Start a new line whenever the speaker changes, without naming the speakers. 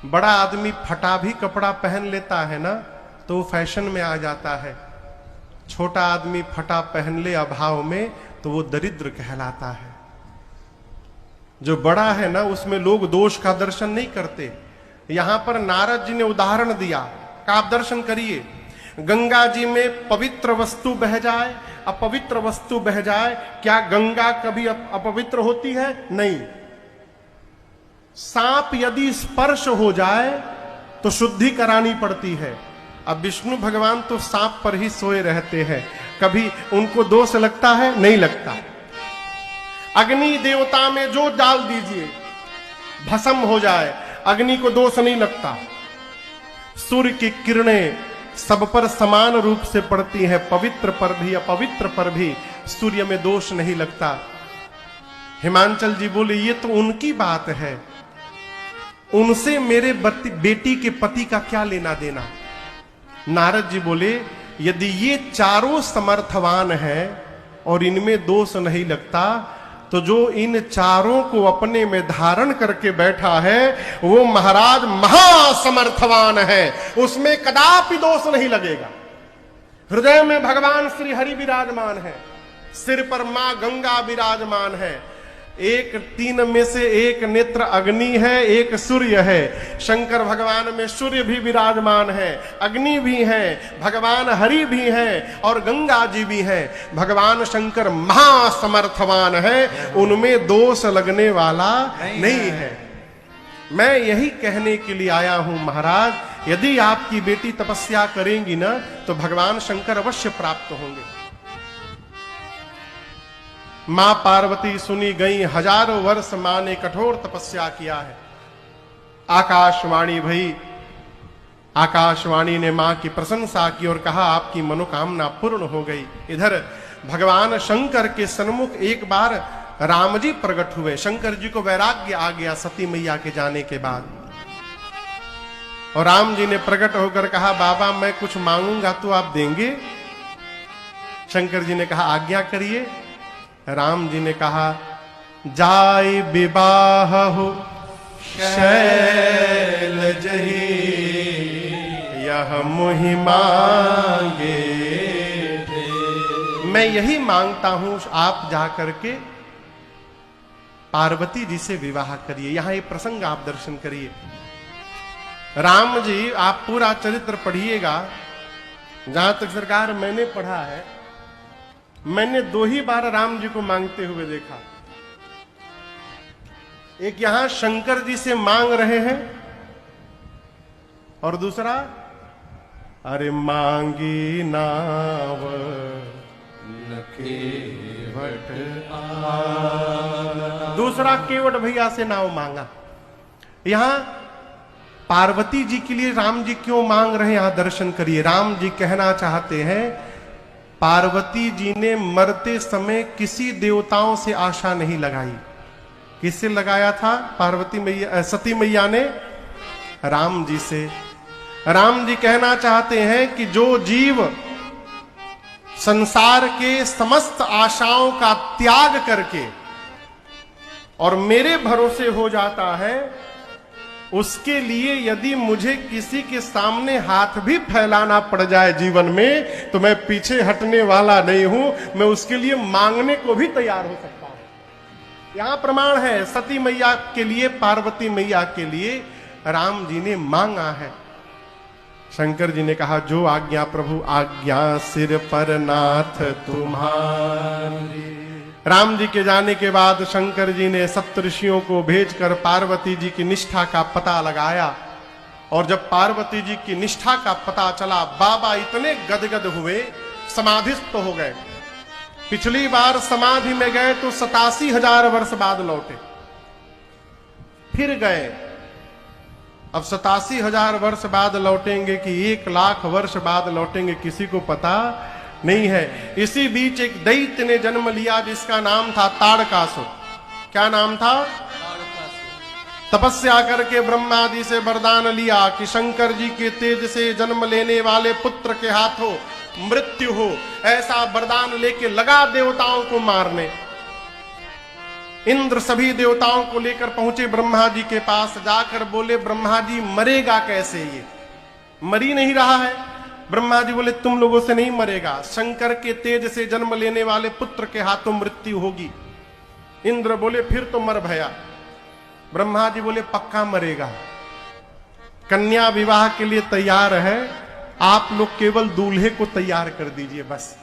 बड़ा आदमी फटा भी कपड़ा पहन लेता है ना तो फैशन में आ जाता है। छोटा आदमी फटा पहन ले अभाव में तो वो दरिद्र कहलाता है। जो बड़ा है ना उसमें लोग दोष का दर्शन नहीं करते। यहां पर नारद जी ने उदाहरण दिया कि आप दर्शन करिए, गंगा जी में पवित्र वस्तु बह जाए, अपवित्र वस्तु बह जाए, क्या गंगा कभी अपवित्र होती है? नहीं। सांप यदि स्पर्श हो जाए तो शुद्धि करानी पड़ती है। अब विष्णु भगवान तो सांप पर ही सोए रहते हैं, कभी उनको दोष लगता है? नहीं लगता। अग्नि देवता में जो डाल दीजिए भस्म हो जाए, अग्नि को दोष नहीं लगता। सूर्य की किरणें सब पर समान रूप से पड़ती है, पवित्र पर भी अपवित्र पर भी सूर्य में दोष नहीं लगता। हिमांचल जी बोले ये तो उनकी बात है, उनसे मेरे बेटी के पति का क्या लेना देना। नारद जी बोले यदि ये चारों समर्थवान हैं और इनमें दोष नहीं लगता तो जो इन चारों को अपने में धारण करके बैठा है वो महाराज महासमर्थवान है, उसमें कदापि दोष नहीं लगेगा। हृदय में भगवान श्री हरि विराजमान है, सिर पर मां गंगा विराजमान है, एक तीन में से एक नेत्र अग्नि है, एक सूर्य है। शंकर भगवान में सूर्य भी विराजमान है, अग्नि भी है, भगवान हरि भी है और गंगा जी भी है। भगवान शंकर महासमर्थवान है, उनमें दोष लगने वाला नहीं है। मैं यही कहने के लिए आया हूं महाराज, यदि आपकी बेटी तपस्या करेंगी ना तो भगवान शंकर अवश्य प्राप्त होंगे। मां पार्वती सुनी गई, हजारों वर्ष मां ने कठोर तपस्या किया है। आकाशवाणी भई, आकाशवाणी ने मां की प्रशंसा की और कहा आपकी मनोकामना पूर्ण हो गई। इधर भगवान शंकर के सन्मुख एक बार राम जी प्रकट हुए। शंकर जी को वैराग्य आ गया सती मैया के जाने के बाद, और राम जी ने प्रकट होकर कहा बाबा मैं कुछ मांगूंगा तो आप देंगे? शंकर जी ने कहा आज्ञा करिए। राम जी ने कहा जाय विवाह हो शैल जही, यह मुहि मांगे थे। मैं यही मांगता हूं, आप जाकर के पार्वती जी से विवाह करिए। यहां ये प्रसंग आप दर्शन करिए। राम जी आप पूरा चरित्र पढ़िएगा। जहां तक सरकार मैंने पढ़ा है, मैंने दो ही बार राम जी को मांगते हुए देखा। एक यहां शंकर जी से मांग रहे हैं और दूसरा अरे मांगी नाव केवट आना। दूसरा केवट भैया से नाव मांगा। यहां पार्वती जी के लिए राम जी क्यों मांग रहे हैं यहां दर्शन करिए। राम जी कहना चाहते हैं पार्वती जी ने मरते समय किसी देवताओं से आशा नहीं लगाई। किससे लगाया था? पार्वती मैया, सती मैया ने राम जी से। राम जी कहना चाहते हैं कि जो जीव संसार के समस्त आशाओं का त्याग करके और मेरे भरोसे हो जाता है, उसके लिए यदि मुझे किसी के सामने हाथ भी फैलाना पड़ जाए जीवन में तो मैं पीछे हटने वाला नहीं हूं, मैं उसके लिए मांगने को भी तैयार हो सकता हूं। यहां प्रमाण है सती मैया के लिए, पार्वती मैया के लिए राम जी ने मांगा है। शंकर जी ने कहा जो आज्ञा प्रभु आज्ञा सिर पर नाथ तुम्हारी। राम जी के जाने के बाद शंकर जी ने सप्तऋषियों को भेजकर पार्वती जी की निष्ठा का पता लगाया, और जब पार्वती जी की निष्ठा का पता चला बाबा इतने गदगद हुए, समाधिस्थ हो गए। पिछली बार समाधि में गए तो 87,000 वर्ष बाद लौटे, फिर गए। अब 87,000 वर्ष बाद लौटेंगे कि 1,00,000 वर्ष बाद लौटेंगे किसी को पता नहीं है। इसी बीच एक दैत्य ने जन्म लिया जिसका नाम था ताड़कासुर। क्या नाम था? तपस्या करके ब्रह्मा जी से वरदान लिया कि शंकर जी के तेज से जन्म लेने वाले पुत्र के हाथों मृत्यु हो, ऐसा वरदान लेके लगा देवताओं को मारने। इंद्र सभी देवताओं को लेकर पहुंचे ब्रह्मा जी के पास, जाकर बोले ब्रह्मा जी मरेगा कैसे, ये मर ही नहीं रहा है। ब्रह्मा जी बोले तुम लोगों से नहीं मरेगा, शंकर के तेज से जन्म लेने वाले पुत्र के हाथों मृत्यु होगी। इंद्र बोले फिर तो मर भया। ब्रह्मा जी बोले पक्का मरेगा, कन्या विवाह के लिए तैयार है, आप लोग केवल दूल्हे को तैयार कर दीजिए बस।